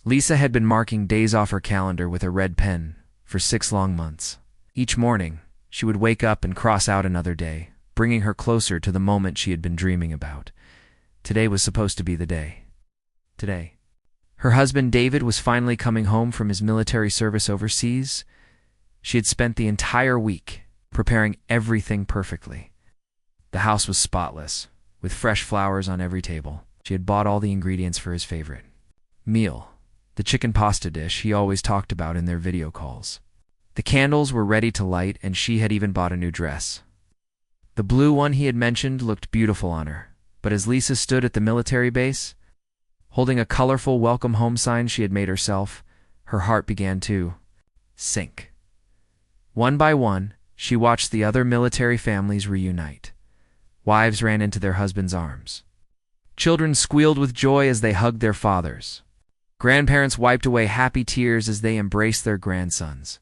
Lisa had been marking days off her calendar with a red pen for 6 long months. Each morning, she would wake up and cross out another day, bringing her closer to the moment she had been dreaming about. Today was supposed to be the day. Today. Her husband David was finally coming home from his military service overseas. She had spent the entire week preparing everything perfectly. The house was spotless, with fresh flowers on every table. She had bought all the ingredients for his favorite meal, the chicken pasta dish he always talked about in their video calls. The candles were ready to light, and she had even bought a new dress. The blue one he had mentioned looked beautiful on her, but as Lisa stood at the military base, holding a colorful welcome home sign she had made herself, her heart began to sink. One by one, she watched the other military families reunite. Wives ran into their husbands' arms. Children squealed with joy as they hugged their fathers. Grandparents wiped away happy tears as they embraced their grandsons.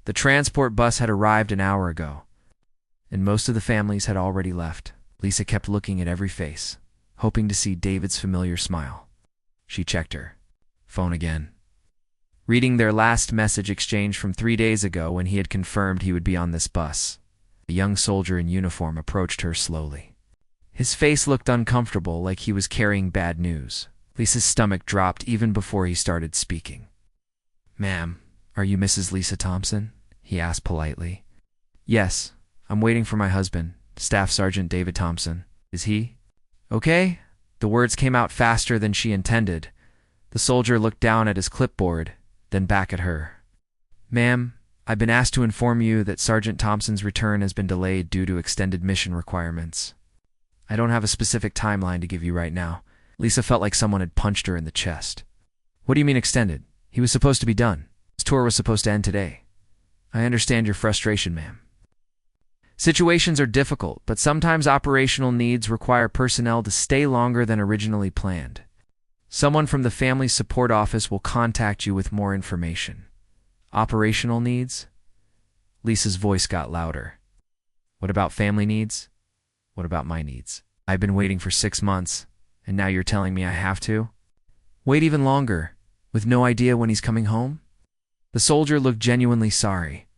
The transport bus had arrived an hour ago, and most of the families had already left. Lisa kept looking at every face, hoping to see David's familiar smile. She checked her phone again, reading their last message exchange from 3 days ago when he had confirmed he would be on this bus. A young soldier in uniform approached her slowly. His face looked uncomfortable, like he was carrying bad news. Lisa's stomach dropped even before he started speaking. "Ma'am, are you Mrs. Lisa Thompson?" he asked politely. "Yes, I'm waiting for my husband, Staff Sergeant David Thompson. Is he okay?" The words came out faster than she intended. The soldier looked down at his clipboard, then back at her. "Ma'am, I've been asked to inform you that Sergeant Thompson's return has been delayed due to extended mission requirements. I don't have a specific timeline to give you right now." Lisa felt like someone had punched her in the chest. "What do you mean extended? He was supposed to be done. His tour was supposed to end today." "I understand your frustration, ma'am. Situations are difficult, but sometimes operational needs require personnel to stay longer than originally planned. Someone from the Family Support Office will contact you with more information." "Operational needs?" Lisa's voice got louder. "What about family needs? What about my needs? I've been waiting for 6 months, and now you're telling me I have to wait even longer, with no idea when he's coming home?" The soldier looked genuinely sorry,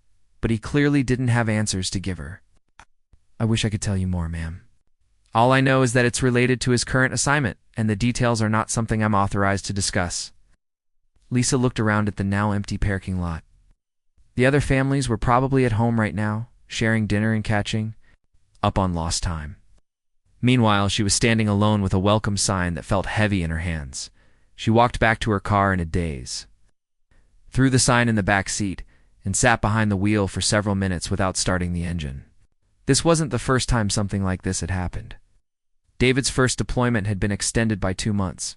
but he clearly didn't have answers to give her. "I wish I could tell you more, ma'am. All I know is that it's related to his current assignment, and the details are not something I'm authorized to discuss." Lisa looked around at the now empty parking lot. The other families were probably at home right now, sharing dinner and catching up on lost time. Meanwhile, she was standing alone with a welcome sign that felt heavy in her hands. She walked back to her car in a daze, threw the sign in the back seat, and sat behind the wheel for several minutes without starting the engine. This wasn't the first time something like this had happened. David's first deployment had been extended by 2 months.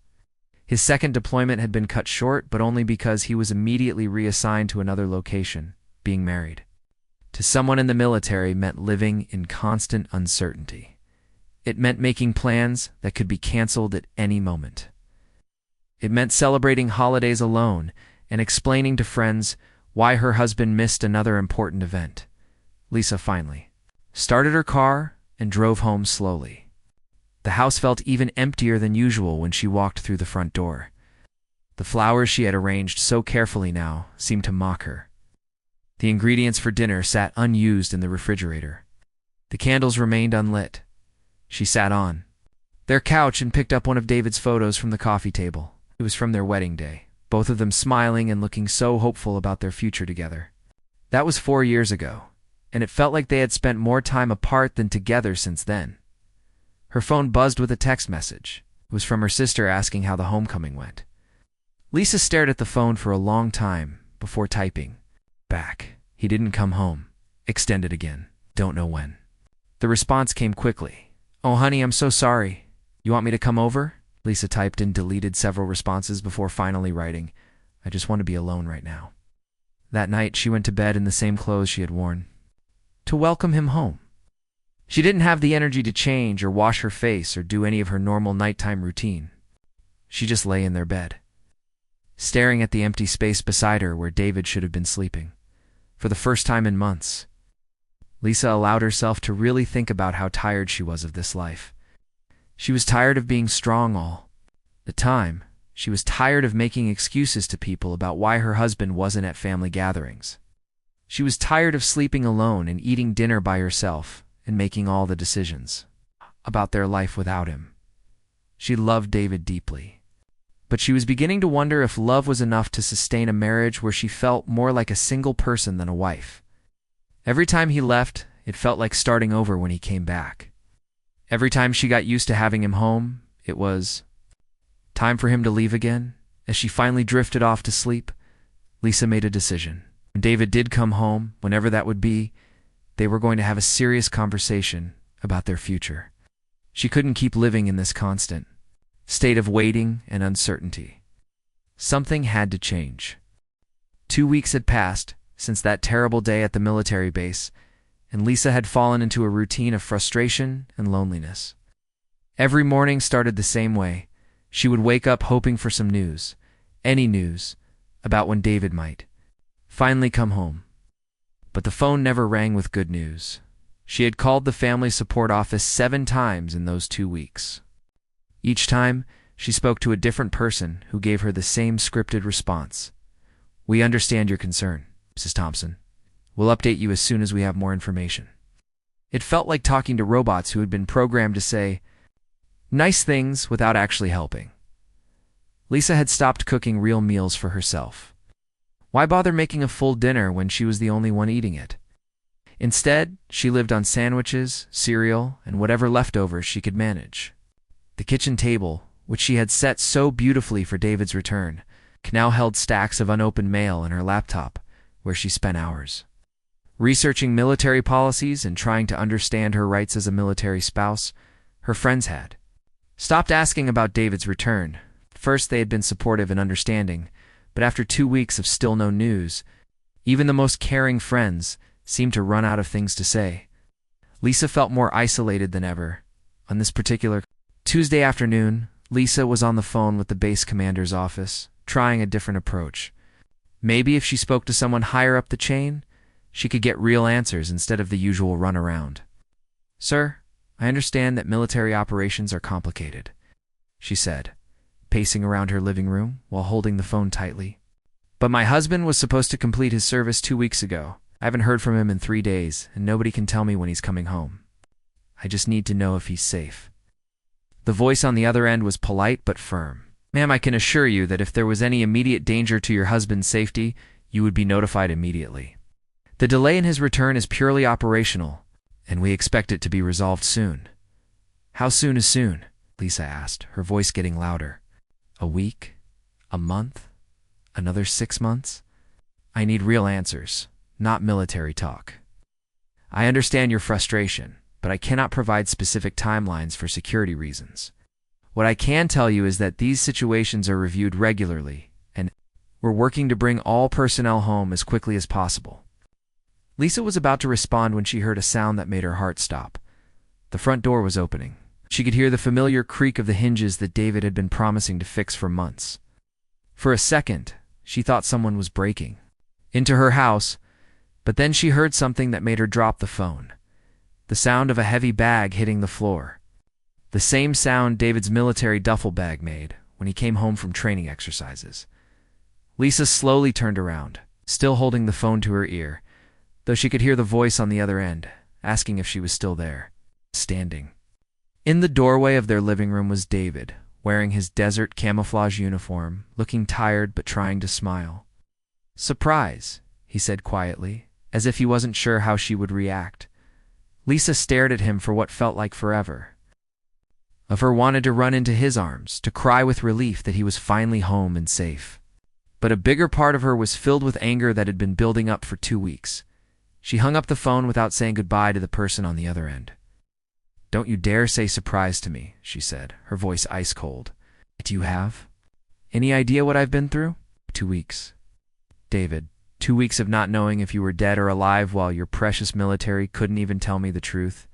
His second deployment had been cut short, but only because he was immediately reassigned to another location. Being married to someone in the military meant living in constant uncertainty. It meant making plans that could be canceled at any moment. It meant celebrating holidays alone and explaining to friends why her husband missed another important event. Lisa finally started her car and drove home slowly. The house felt even emptier than usual when she walked through the front door. The flowers she had arranged so carefully now seemed to mock her. The ingredients for dinner sat unused in the refrigerator. The candles remained unlit. She sat on their couch and picked up one of David's photos from the coffee table. It was from their wedding day, both of them smiling and looking so hopeful about their future together. That was 4 years ago, and it felt like they had spent more time apart than together since then. Her phone buzzed with a text message. It was from her sister asking how the homecoming went. Lisa stared at the phone for a long time before typing back. "He didn't come home. Extended again. Don't know when." The response came quickly. "Oh, honey, I'm so sorry. You want me to come over?" Lisa typed and deleted several responses before finally writing, "I just want to be alone right now." That night, she went to bed in the same clothes she had worn to welcome him home. She didn't have the energy to change or wash her face or do any of her normal nighttime routine. She just lay in their bed, staring at the empty space beside her where David should have been sleeping. For the first time in months, Lisa allowed herself to really think about how tired she was of this life. She was tired of being strong all the time, She was tired of making excuses to people about why her husband wasn't at family gatherings. She was tired of sleeping alone and eating dinner by herself and making all the decisions about their life without him. She loved David deeply, but she was beginning to wonder if love was enough to sustain a marriage where she felt more like a single person than a wife. Every time he left, it felt like starting over when he came back. Every time she got used to having him home, it was time for him to leave again. As she finally drifted off to sleep, Lisa made a decision. When David did come home, whenever that would be, they were going to have a serious conversation about their future. She couldn't keep living in this constant state of waiting and uncertainty. Something had to change. 2 weeks had passed since that terrible day at the military base, and Lisa had fallen into a routine of frustration and loneliness. Every morning started the same way. She would wake up hoping for some news, any news, about when David might finally come home. But the phone never rang with good news. She had called the family support office 7 times in those 2 weeks. Each time, she spoke to a different person who gave her the same scripted response. "We understand your concern, Mrs. Thompson. We'll update you as soon as we have more information." It felt like talking to robots who had been programmed to say nice things without actually helping. Lisa had stopped cooking real meals for herself. Why bother making a full dinner when she was the only one eating it? Instead, she lived on sandwiches, cereal, and whatever leftovers she could manage. The kitchen table, which she had set so beautifully for David's return, now held stacks of unopened mail and her laptop, where she spent hours researching military policies and trying to understand her rights as a military spouse. Her friends had stopped asking about David's return. First, they had been supportive and understanding, but after 2 weeks of still no news, even the most caring friends seemed to run out of things to say. Lisa felt more isolated than ever. On this particular Tuesday afternoon, Lisa was on the phone with the base commander's office, trying a different approach. Maybe if she spoke to someone higher up the chain, she could get real answers instead of the usual runaround. "Sir, I understand that military operations are complicated," she said, pacing around her living room while holding the phone tightly. "But my husband was supposed to complete his service 2 weeks ago. I haven't heard from him in 3 days, and nobody can tell me when he's coming home. I just need to know if he's safe." The voice on the other end was polite but firm. "Ma'am, I can assure you that if there was any immediate danger to your husband's safety, you would be notified immediately. The delay in his return is purely operational, and we expect it to be resolved soon." "How soon is soon?" Lisa asked, her voice getting louder. "A week? A month? Another 6 months? I need real answers, not military talk. I understand your frustration, but I cannot provide specific timelines for security reasons. What I can tell you is that these situations are reviewed regularly, and we're working to bring all personnel home as quickly as possible." Lisa was about to respond when she heard a sound that made her heart stop. The front door was opening. She could hear the familiar creak of the hinges that David had been promising to fix for months. For a second, she thought someone was breaking into her house, but then she heard something that made her drop the phone. The sound of a heavy bag hitting the floor. The same sound David's military duffel bag made when he came home from training exercises. Lisa slowly turned around, still holding the phone to her ear, though she could hear the voice on the other end, asking if she was still there, standing. In the doorway of their living room was David, wearing his desert camouflage uniform, looking tired but trying to smile. "Surprise," he said quietly, as if he wasn't sure how she would react. Lisa stared at him for what felt like forever. Of her wanted to run into his arms, to cry with relief that he was finally home and safe. But a bigger part of her was filled with anger that had been building up for 2 weeks. She hung up the phone without saying goodbye to the person on the other end. "Don't you dare say surprise to me," she said, her voice ice cold. "Do you have any idea what I've been through?" 2 weeks. David, 2 weeks of not knowing if you were dead or alive while your precious military couldn't even tell me the truth.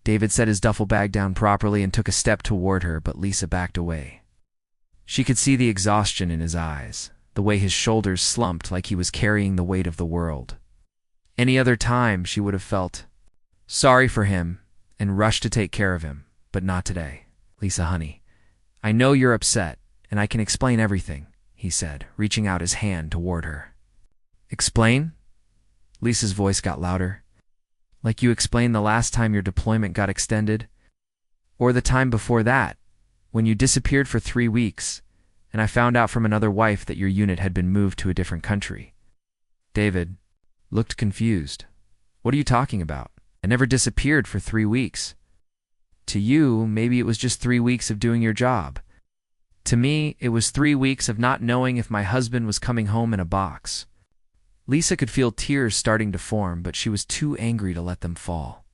David set his duffel bag down properly and took a step toward her, but Lisa backed away. She could see the exhaustion in his eyes, the way his shoulders slumped like he was carrying the weight of the world. Any other time she would have felt sorry for him and rushed to take care of him, but not today. "Lisa, honey, I know you're upset, and I can explain everything," he said, reaching out his hand toward her. "Explain?" Lisa's voice got louder. "Like you explained the last time your deployment got extended? Or the time before that, when you disappeared for 3 weeks, and I found out from another wife that your unit had been moved to a different country?" David looked confused. "What are you talking about? I never disappeared for 3 weeks. To you, maybe it was just 3 weeks of doing your job. To me, it was 3 weeks of not knowing if my husband was coming home in a box." Lisa could feel tears starting to form, but she was too angry to let them fall.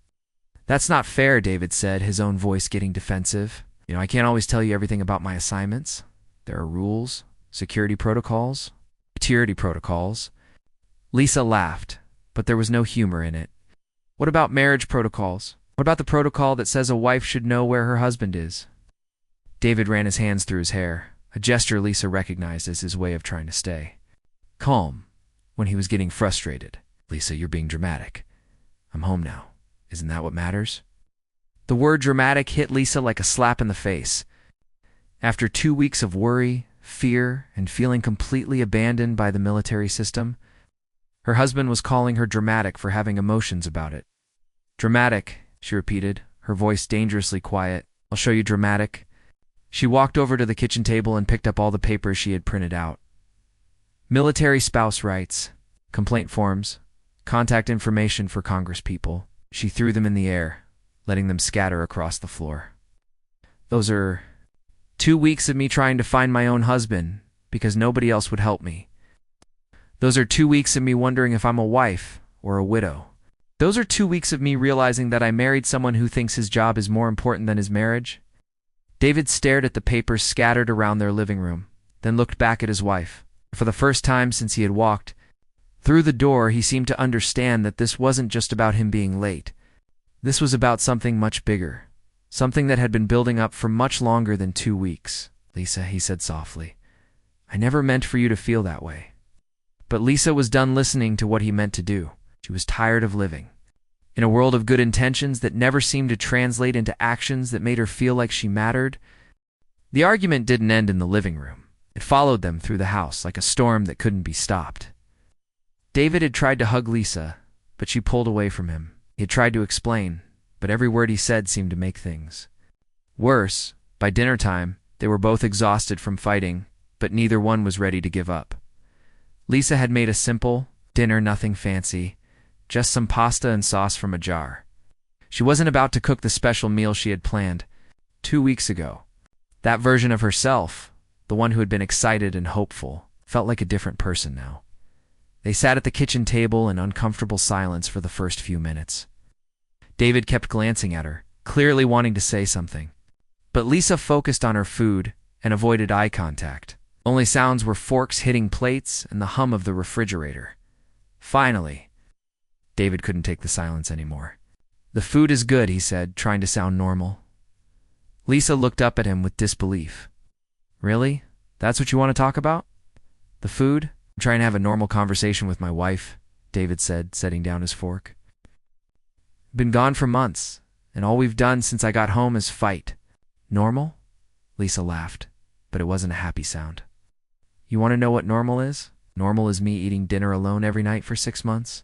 "That's not fair," David said, his own voice getting defensive. I can't always tell you everything about my assignments. There are rules, security protocols, maturity protocols." Lisa laughed, but there was no humor in it. "What about marriage protocols? What about the protocol that says a wife should know where her husband is?" David ran his hands through his hair, a gesture Lisa recognized as his way of trying to stay calm when he was getting frustrated. "Lisa, you're being dramatic. I'm home now. Isn't that what matters?" The word dramatic hit Lisa like a slap in the face. After 2 weeks of worry, fear, and feeling completely abandoned by the military system, her husband was calling her dramatic for having emotions about it. "Dramatic," she repeated, her voice dangerously quiet. "I'll show you dramatic." She walked over to the kitchen table and picked up all the papers she had printed out. Military spouse rights, complaint forms, contact information for congresspeople. She threw them in the air, letting them scatter across the floor. "Those are 2 weeks of me trying to find my own husband because nobody else would help me. Those are 2 weeks of me wondering if I'm a wife or a widow. Those are 2 weeks of me realizing that I married someone who thinks his job is more important than his marriage." David stared at the papers scattered around their living room, then looked back at his wife. For the first time since he had walked through the door, he seemed to understand that this wasn't just about him being late. This was about something much bigger, something that had been building up for much longer than 2 weeks. "Lisa," he said softly, "I never meant for you to feel that way." But Lisa was done listening to what he meant to do. She was tired of living in a world of good intentions that never seemed to translate into actions that made her feel like she mattered. The argument didn't end in the living room. It followed them through the house like a storm that couldn't be stopped. David had tried to hug Lisa, but she pulled away from him. He had tried to explain, but every word he said seemed to make things worse. By dinner time, they were both exhausted from fighting, but neither one was ready to give up. Lisa had made a simple dinner, nothing fancy, just some pasta and sauce from a jar. She wasn't about to cook the special meal she had planned 2 weeks ago. That version of herself, the one who had been excited and hopeful, felt like a different person now. They sat at the kitchen table in uncomfortable silence for the first few minutes. David kept glancing at her, clearly wanting to say something. But Lisa focused on her food and avoided eye contact. Only sounds were forks hitting plates and the hum of the refrigerator. Finally, David couldn't take the silence anymore. "The food is good," he said, trying to sound normal. Lisa looked up at him with disbelief. "Really? That's what you want to talk about? The food? I'm trying to have a normal conversation with my wife," David said, setting down his fork. "Been gone for months, and all we've done since I got home is fight." "Normal?" Lisa laughed, but it wasn't a happy sound. "You want to know what normal is? Normal is me eating dinner alone every night for 6 months.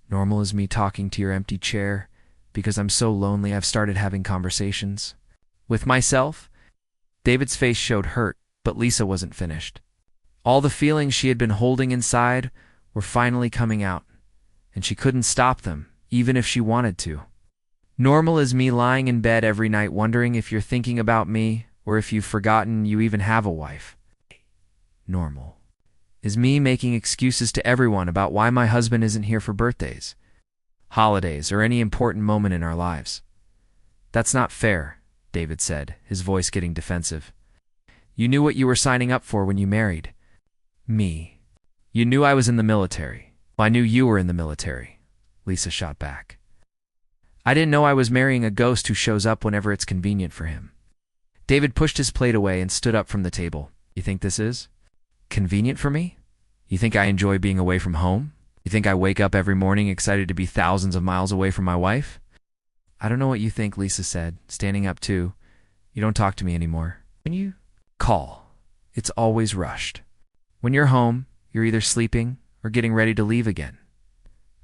Normal is me talking to your empty chair because I'm so lonely I've started having conversations with myself." David's face showed hurt, but Lisa wasn't finished. All the feelings she had been holding inside were finally coming out, and she couldn't stop them, even if she wanted to. "Normal is me lying in bed every night wondering if you're thinking about me or if you've forgotten you even have a wife. Normal is me making excuses to everyone about why my husband isn't here for birthdays, holidays, or any important moment in our lives." "That's not fair," David said, his voice getting defensive. "You knew what you were signing up for when you married me. You knew I was in the military." "Well, I knew you were in the military," Lisa shot back. "I didn't know I was marrying a ghost who shows up whenever it's convenient for him." David pushed his plate away and stood up from the table. "You think this is convenient for me? You think I enjoy being away from home? You think I wake up every morning excited to be thousands of miles away from my wife?" "I don't know what you think," Lisa said, standing up too. "You don't talk to me anymore. When you call It's always rushed. When you're home, you're either sleeping or getting ready to leave again.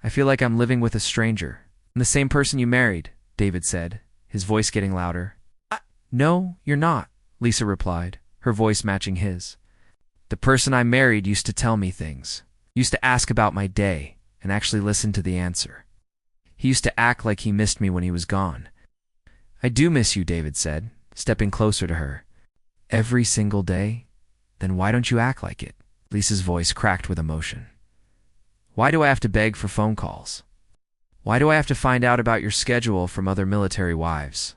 I feel like I'm living with a stranger. I'm the same person you married, David said, his voice getting louder. No, you're not, Lisa replied, her voice matching his. The person I married used to tell me things, used to ask about my day, and actually listen to the answer. He used to act like he missed me when he was gone. I do miss you, David said, stepping closer to her. Every single day? Then why don't you act like it? Lisa's voice cracked with emotion. Why do I have to beg for phone calls? Why do I have to find out about your schedule from other military wives?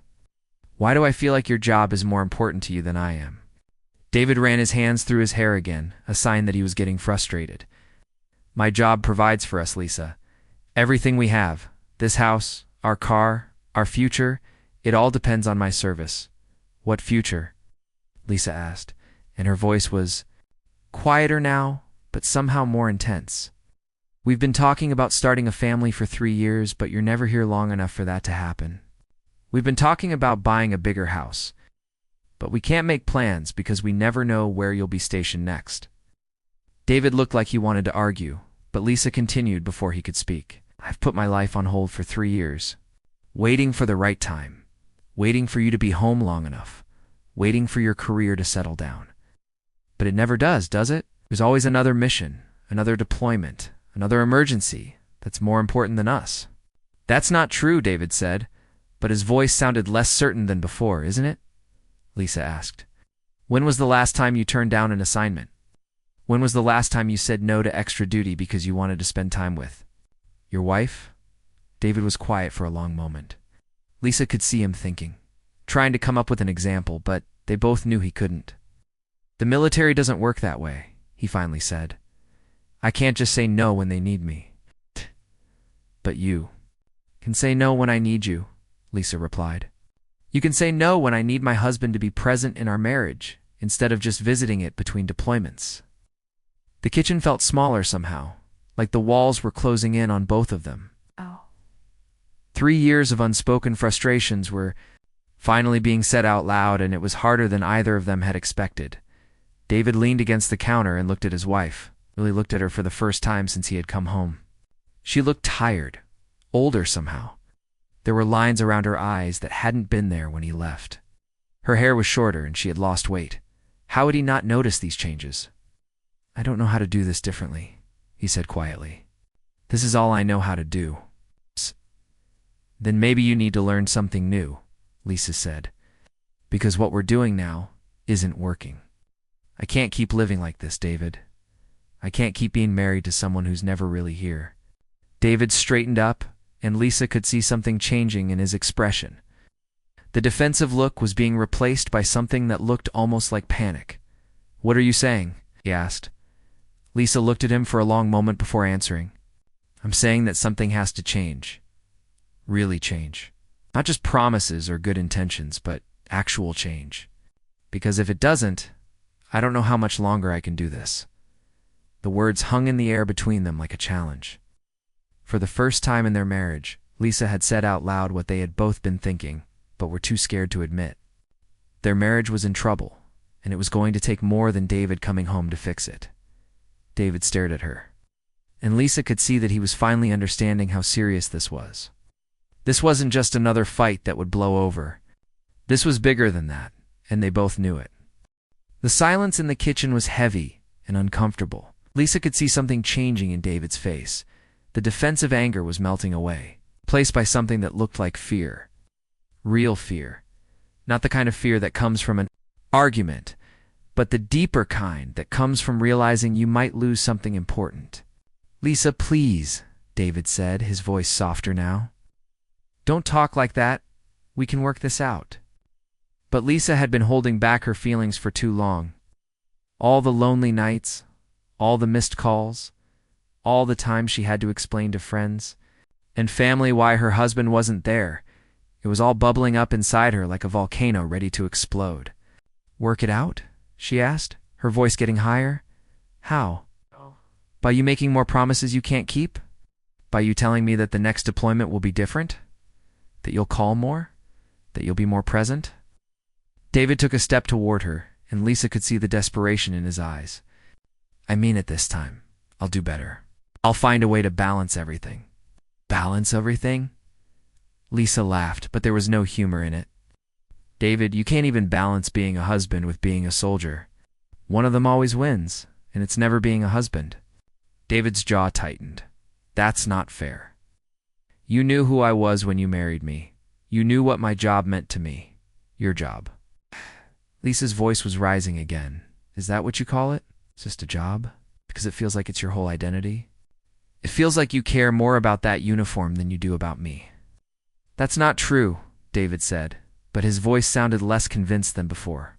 Why do I feel like your job is more important to you than I am? David ran his hands through his hair again, a sign that he was getting frustrated. My job provides for us, Lisa. Everything we have, this house, our car, our future, it all depends on my service. What future? Lisa asked, and her voice was quieter now, but somehow more intense. We've been talking about starting a family for 3 years, but you're never here long enough for that to happen. We've been talking about buying a bigger house, but we can't make plans because we never know where you'll be stationed next. David looked like he wanted to argue, but Lisa continued before he could speak. I've put my life on hold for 3 years, waiting for the right time, waiting for you to be home long enough, waiting for your career to settle down. But it never does it? There's always another mission, another deployment, another emergency that's more important than us. That's not true, David said, but his voice sounded less certain than before, isn't it? Lisa asked. When was the last time you turned down an assignment? When was the last time you said no to extra duty because you wanted to spend time with your wife? David was quiet for a long moment. Lisa could see him thinking, trying to come up with an example, but they both knew he couldn't. The military doesn't work that way, he finally said. I can't just say no when they need me. But you can say no when I need you, Lisa replied. You can say no when I need my husband to be present in our marriage, instead of just visiting it between deployments. The kitchen felt smaller somehow, like the walls were closing in on both of them. 3 years of unspoken frustrations were finally being said out loud, and it was harder than either of them had expected. David leaned against the counter and looked at his wife, really looked at her for the first time since he had come home. She looked tired, older somehow. There were lines around her eyes that hadn't been there when he left. Her hair was shorter and she had lost weight. How had he not noticed these changes? I don't know how to do this differently, he said quietly. This is all I know how to do. Then maybe you need to learn something new, Lisa said, because what we're doing now isn't working. I can't keep living like this, David. I can't keep being married to someone who's never really here. David straightened up, and Lisa could see something changing in his expression. The defensive look was being replaced by something that looked almost like panic. What are you saying? He asked. Lisa looked at him for a long moment before answering. I'm saying that something has to change. Really change. Not just promises or good intentions, but actual change. Because if it doesn't, I don't know how much longer I can do this. The words hung in the air between them like a challenge. For the first time in their marriage, Lisa had said out loud what they had both been thinking, but were too scared to admit. Their marriage was in trouble, and it was going to take more than David coming home to fix it. David stared at her, and Lisa could see that he was finally understanding how serious this was. This wasn't just another fight that would blow over. This was bigger than that, and they both knew it. The silence in the kitchen was heavy and uncomfortable. Lisa could see something changing in David's face. The defensive anger was melting away, replaced by something that looked like fear. Real fear. Not the kind of fear that comes from an argument, but the deeper kind that comes from realizing you might lose something important. Lisa, please, David said, his voice softer now. Don't talk like that. We can work this out. But Lisa had been holding back her feelings for too long. All the lonely nights, all the missed calls, all the time she had to explain to friends and family why her husband wasn't there. It was all bubbling up inside her like a volcano ready to explode. Work it out? She asked, her voice getting higher. How? By you making more promises you can't keep? By you telling me that the next deployment will be different? That you'll call more? That you'll be more present? David took a step toward her, and Lisa could see the desperation in his eyes. I mean it this time. I'll do better. I'll find a way to balance everything. Balance everything? Lisa laughed, but there was no humor in it. David, you can't even balance being a husband with being a soldier. One of them always wins, and it's never being a husband. David's jaw tightened. That's not fair. You knew who I was when you married me. You knew what my job meant to me. Your job. Lisa's voice was rising again. Is that what you call it? It's just a job? Because it feels like it's your whole identity? It feels like you care more about that uniform than you do about me. That's not true, David said, but his voice sounded less convinced than before.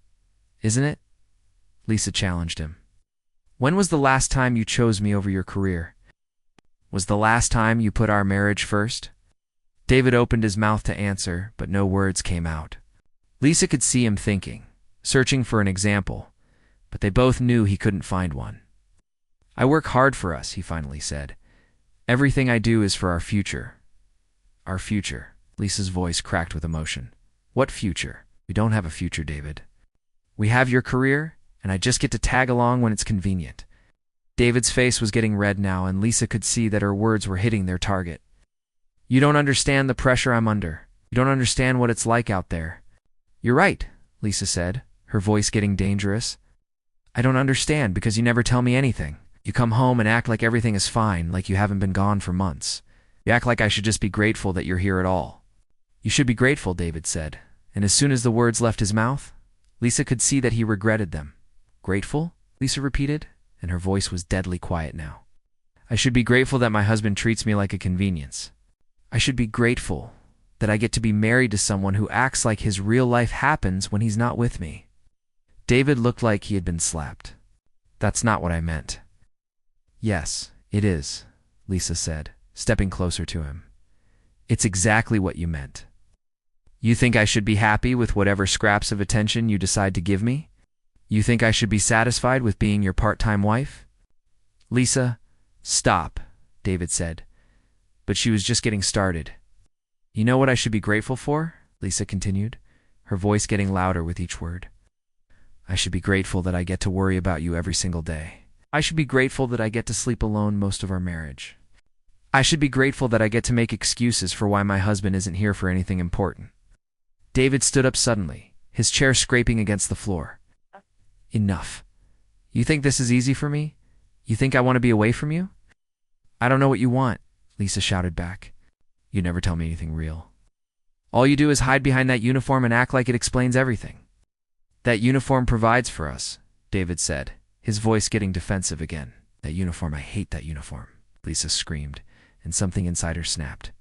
Isn't it? Lisa challenged him. When was the last time you chose me over your career? Was the last time you put our marriage first? David opened his mouth to answer, but no words came out. Lisa could see him thinking, searching for an example, but they both knew he couldn't find one. I work hard for us, he finally said. Everything I do is for our future. Our future. Lisa's voice cracked with emotion. What future? We don't have a future, David. We have your career, and I just get to tag along when it's convenient. David's face was getting red now, and Lisa could see that her words were hitting their target. You don't understand the pressure I'm under. You don't understand what it's like out there. You're right, Lisa said, her voice getting dangerous. I don't understand because you never tell me anything. You come home and act like everything is fine, like you haven't been gone for months. You act like I should just be grateful that you're here at all. You should be grateful, David said, and as soon as the words left his mouth, Lisa could see that he regretted them. Grateful? Lisa repeated, and her voice was deadly quiet now. I should be grateful that my husband treats me like a convenience. I should be grateful that I get to be married to someone who acts like his real life happens when he's not with me. David looked like he had been slapped. That's not what I meant. Yes, it is, Lisa said, stepping closer to him. It's exactly what you meant. You think I should be happy with whatever scraps of attention you decide to give me? You think I should be satisfied with being your part-time wife? Lisa, stop, David said. But she was just getting started. You know what I should be grateful for? Lisa continued, her voice getting louder with each word. I should be grateful that I get to worry about you every single day. I should be grateful that I get to sleep alone most of our marriage. I should be grateful that I get to make excuses for why my husband isn't here for anything important. David stood up suddenly, his chair scraping against the floor. Enough. You think this is easy for me? You think I want to be away from you? I don't know what you want, Lisa shouted back. You never tell me anything real. All you do is hide behind that uniform and act like it explains everything. That uniform provides for us, David said, his voice getting defensive again. That uniform, I hate that uniform, Lisa screamed, and something inside her snapped.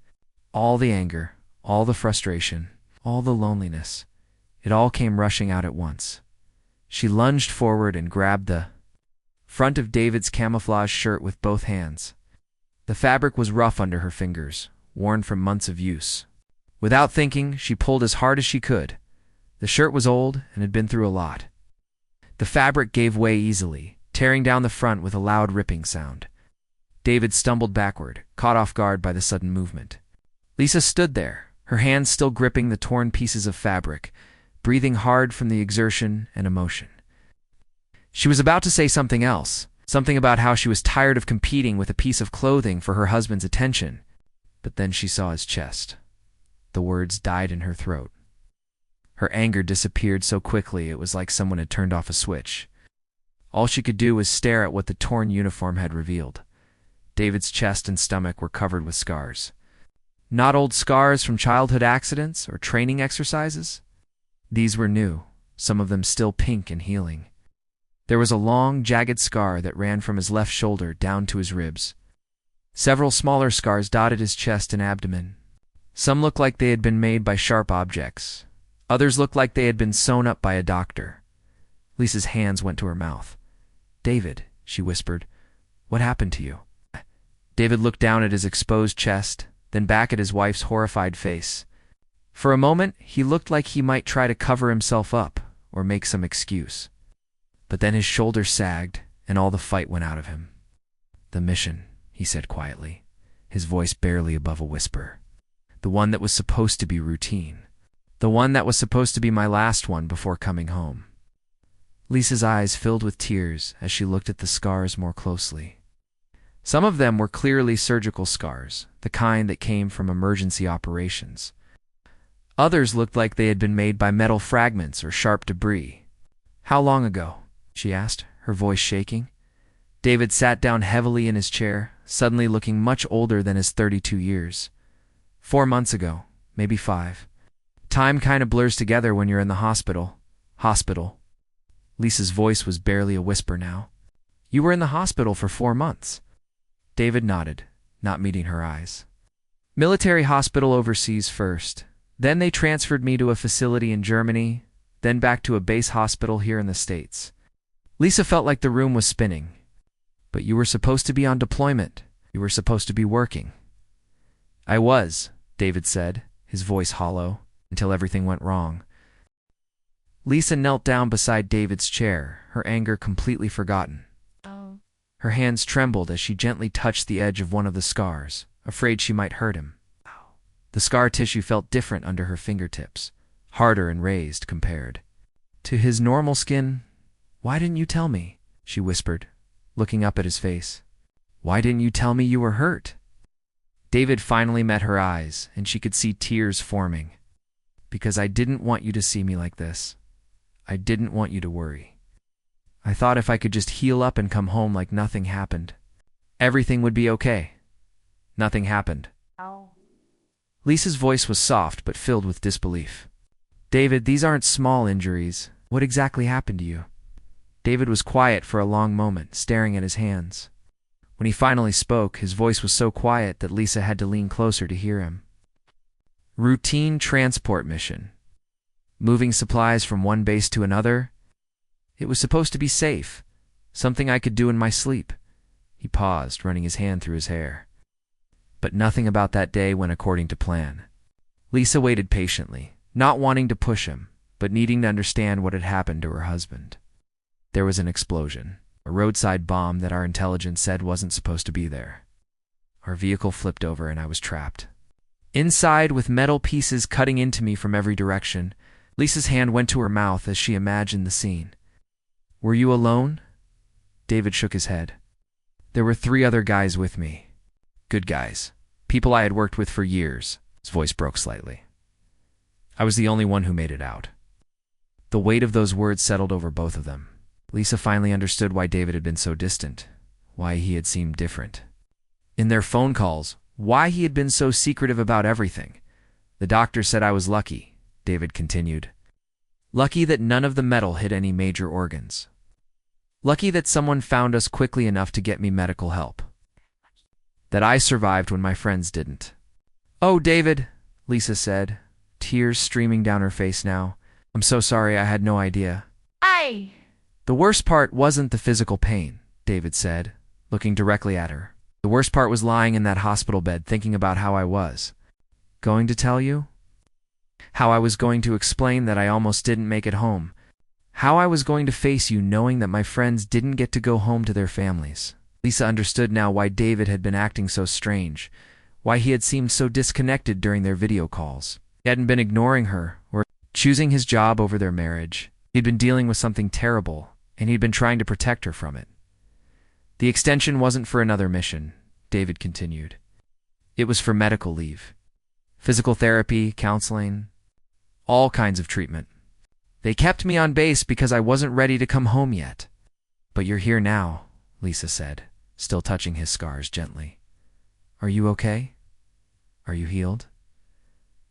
All the anger, all the frustration, all the loneliness, it all came rushing out at once. She lunged forward and grabbed the front of David's camouflage shirt with both hands. The fabric was rough under her fingers, worn from months of use. Without thinking, she pulled as hard as she could. The shirt was old and had been through a lot. The fabric gave way easily, tearing down the front with a loud ripping sound. David stumbled backward, caught off guard by the sudden movement. Lisa stood there, her hands still gripping the torn pieces of fabric, breathing hard from the exertion and emotion. She was about to say something else, something about how she was tired of competing with a piece of clothing for her husband's attention, but then she saw his chest. The words died in her throat. Her anger disappeared so quickly it was like someone had turned off a switch. All she could do was stare at what the torn uniform had revealed. David's chest and stomach were covered with scars. Not old scars from childhood accidents or training exercises. These were new, some of them still pink and healing. There was a long, jagged scar that ran from his left shoulder down to his ribs. Several smaller scars dotted his chest and abdomen. Some looked like they had been made by sharp objects. Others looked like they had been sewn up by a doctor. Lisa's hands went to her mouth. David, she whispered, what happened to you? David looked down at his exposed chest, then back at his wife's horrified face. For a moment, he looked like he might try to cover himself up or make some excuse. But then his shoulders sagged, and all the fight went out of him. The mission, he said quietly, his voice barely above a whisper. The one that was supposed to be routine. The one that was supposed to be my last one before coming home. Lisa's eyes filled with tears as she looked at the scars more closely. Some of them were clearly surgical scars, the kind that came from emergency operations. Others looked like they had been made by metal fragments or sharp debris. "How long ago?" she asked, her voice shaking. David sat down heavily in his chair, suddenly looking much older than his 32 years. 4 months ago, maybe 5. Time kind of blurs together when you're in the hospital. Hospital. Lisa's voice was barely a whisper now. "You were in the hospital for 4 months." David nodded, not meeting her eyes. "Military hospital overseas first. Then they transferred me to a facility in Germany, then back to a base hospital here in the States." Lisa felt like the room was spinning. "But you were supposed to be on deployment. You were supposed to be working." "I was," David said, his voice hollow, "until everything went wrong." Lisa knelt down beside David's chair, her anger completely forgotten. Oh. Her hands trembled as she gently touched the edge of one of the scars, afraid she might hurt him. The scar tissue felt different under her fingertips, harder and raised compared to his normal skin. "Why didn't you tell me?" she whispered, looking up at his face. "Why didn't you tell me you were hurt?" David finally met her eyes, and she could see tears forming. "Because I didn't want you to see me like this. I didn't want you to worry. I thought if I could just heal up and come home like nothing happened, everything would be okay." "Nothing happened." Ow. Lisa's voice was soft but filled with disbelief. "David, these aren't small injuries. What exactly happened to you?" David was quiet for a long moment, staring at his hands. When he finally spoke, his voice was so quiet that Lisa had to lean closer to hear him. "Routine transport mission. Moving supplies from one base to another. It was supposed to be safe, something I could do in my sleep." He paused, running his hand through his hair. But nothing about that day went according to plan. Lisa waited patiently, not wanting to push him, but needing to understand what had happened to her husband. There was an explosion, a roadside bomb that our intelligence said wasn't supposed to be there. Our vehicle flipped over and I was trapped inside with metal pieces cutting into me from every direction. Lisa's hand went to her mouth as she imagined the scene. "Were you alone?" David shook his head. "There were 3 other guys with me. Good guys. People I had worked with for years." His voice broke slightly. "I was the only one who made it out." The weight of those words settled over both of them. Lisa finally understood why David had been so distant, why he had seemed different. In their phone calls, why he had been so secretive about everything. "The doctor said I was lucky," David continued. "Lucky that none of the metal hit any major organs. Lucky that someone found us quickly enough to get me medical help. That I survived when my friends didn't." "Oh, David," Lisa said, tears streaming down her face now. "I'm so sorry, I had no idea." Aye. "The worst part wasn't the physical pain," David said, looking directly at her. "The worst part was lying in that hospital bed thinking about how I was going to tell you. How I was going to explain that I almost didn't make it home. How I was going to face you knowing that my friends didn't get to go home to their families." Lisa understood now why David had been acting so strange, why he had seemed so disconnected during their video calls. He hadn't been ignoring her or choosing his job over their marriage. He'd been dealing with something terrible, and he'd been trying to protect her from it. "The extension wasn't for another mission," David continued. "It was for medical leave. Physical therapy, counseling, all kinds of treatment. They kept me on base because I wasn't ready to come home yet." "But you're here now," Lisa said, still touching his scars gently. "Are you okay? Are you healed?"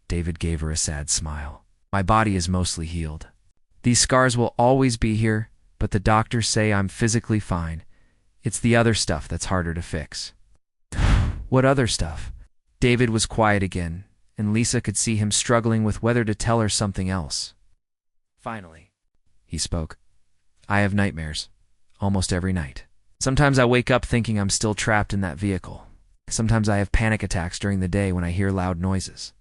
David gave her a sad smile. "My body is mostly healed. These scars will always be here, but the doctors say I'm physically fine. It's the other stuff that's harder to fix." "What other stuff?" David was quiet again, and Lisa could see him struggling with whether to tell her something else. "Finally," he spoke, "I have nightmares, almost every night. Sometimes I wake up thinking I'm still trapped in that vehicle. Sometimes I have panic attacks during the day when I hear loud noises.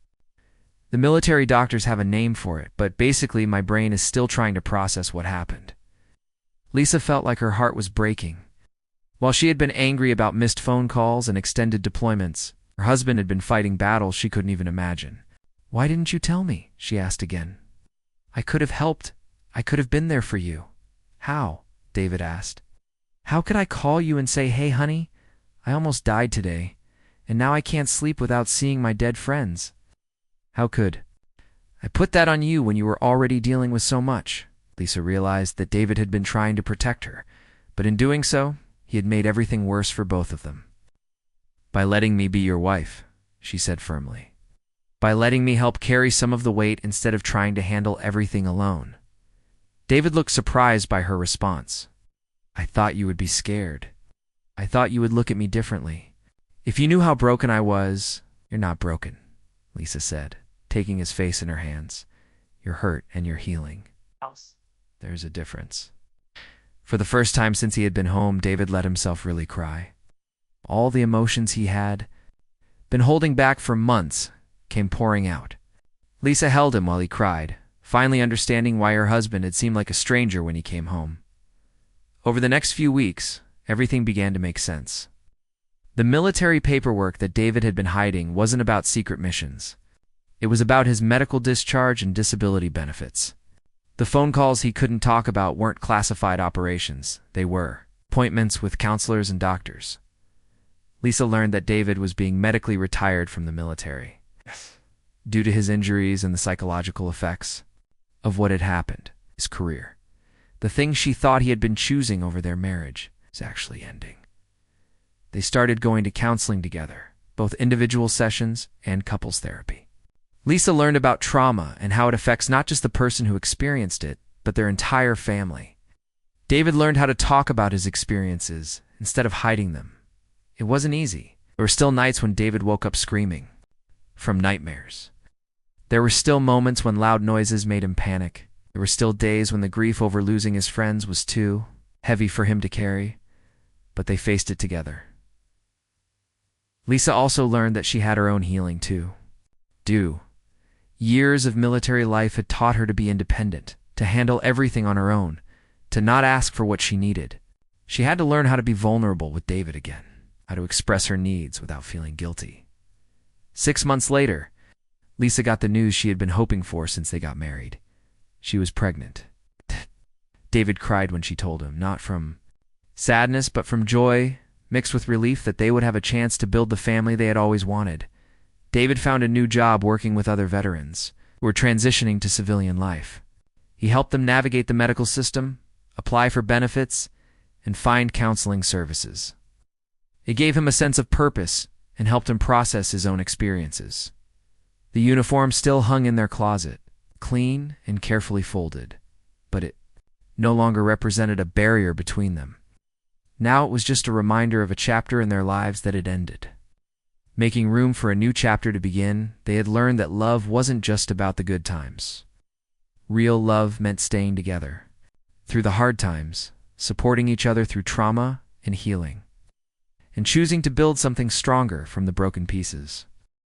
The military doctors have a name for it, but basically my brain is still trying to process what happened." Lisa felt like her heart was breaking. While she had been angry about missed phone calls and extended deployments, her husband had been fighting battles she couldn't even imagine. "Why didn't you tell me?" she asked again. "I could have helped. I could have been there for you. How? David asked. How could I call you and say, "Hey, honey, I almost died today, and now I can't sleep without seeing my dead friends"? How could I put that on you when you were already dealing with so much? Lisa realized that David had been trying to protect her, but in doing so, he had made everything worse for both of them. By letting me be your wife, she said firmly. By letting me help carry some of the weight instead of trying to handle everything alone. David looked surprised by her response. I thought you would be scared. I thought you would look at me differently. If you knew how broken I was, you're not broken, Lisa said, taking his face in her hands. You're hurt and you're healing. There's a difference. For the first time since he had been home, David let himself really cry. All the emotions he had been holding back for months came pouring out. Lisa held him while he cried, finally understanding why her husband had seemed like a stranger when he came home. Over the next few weeks, everything began to make sense. The military paperwork that David had been hiding wasn't about secret missions. It was about his medical discharge and disability benefits. The phone calls he couldn't talk about weren't classified operations. They were appointments with counselors and doctors. Lisa learned that David was being medically retired from the military due to his injuries and the psychological effects of what had happened, his career. The thing she thought he had been choosing over their marriage is actually ending. They started going to counseling together, both individual sessions and couples therapy. Lisa learned about trauma and how it affects not just the person who experienced it, but their entire family. David learned how to talk about his experiences instead of hiding them. It wasn't easy. There were still nights when David woke up screaming from nightmares. There were still moments when loud noises made him panic. There were still days when the grief over losing his friends was too heavy for him to carry, but they faced it together. Lisa also learned that she had her own healing too. Years of military life had taught her to be independent, to handle everything on her own, to not ask for what she needed. She had to learn how to be vulnerable with David again, how to express her needs without feeling guilty. 6 months later, Lisa got the news she had been hoping for since they got married. She was pregnant. David cried when she told him, not from sadness, but from joy, mixed with relief that they would have a chance to build the family they had always wanted. David found a new job working with other veterans who were transitioning to civilian life. He helped them navigate the medical system, apply for benefits, and find counseling services. It gave him a sense of purpose and helped him process his own experiences. The uniform still hung in their closet, clean and carefully folded, but it no longer represented a barrier between them. Now it was just a reminder of a chapter in their lives that had ended. Making room for a new chapter to begin, they had learned that love wasn't just about the good times. Real love meant staying together, through the hard times, supporting each other through trauma and healing, and choosing to build something stronger from the broken pieces.